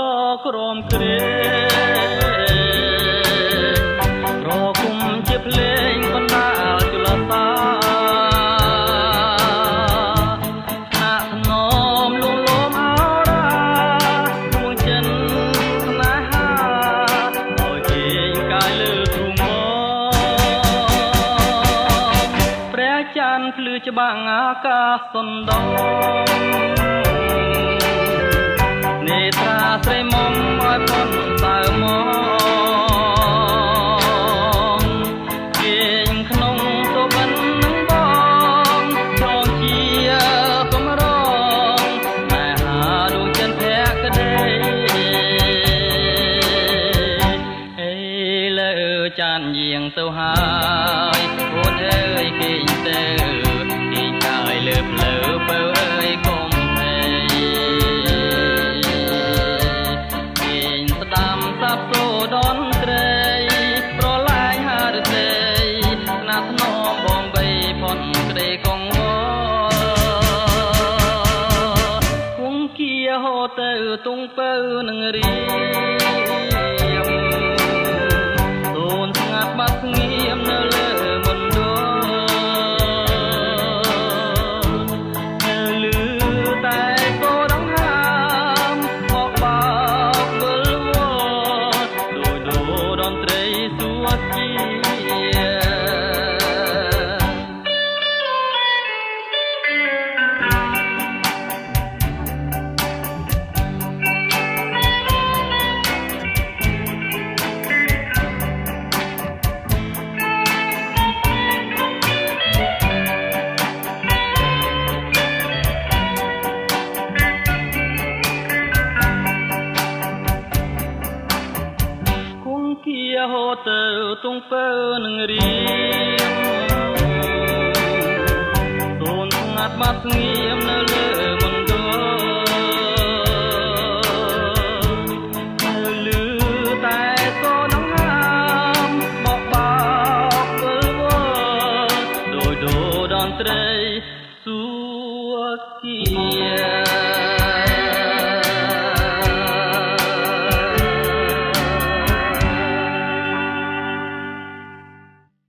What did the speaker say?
លក្រមក្រែរគុំជាភ្លេងបណ្ដាលជលសាណាក់នំលងលំអរារួងចិនស្នេហាឲ្យគេកាយលើទ្រូងមកព្រះច័ន្ទភ្លឺច្បាំងអាកាសសណ្ដោនេត្រាស្រីមុំឲ្យพ้นសៅមកគេងក្នុងសុបិននឹងបងចងជាកំរងតែហាដួងចិនភក្តីអេលើចានយាងទៅហើយអូនអើយគេងទៅគេងកាយលើភ្លើពើអើយកុំសាប់សូដនត្រីប្រឡាយហារទេស្នាធ្នមបងបីផុនក្តីកងវគង់គៀហូតទៅទុងពៅនឹងរៀមសូនស្ងាត់បាត់ស្ងៀមនៅលើមណ្ឌលនៅលឺតែកោដងហាមបោកបោកវិលវដនត្រីសួជាហូតទៅទុងពើនឹងរៀមសូនស្ងាត់បាត់ស្ងៀមនៅលើមណ្ឌលនៅលឺតែកោដងហាមបោកបោកវិលវល់ដោយដូរដនត្រីសួគ៌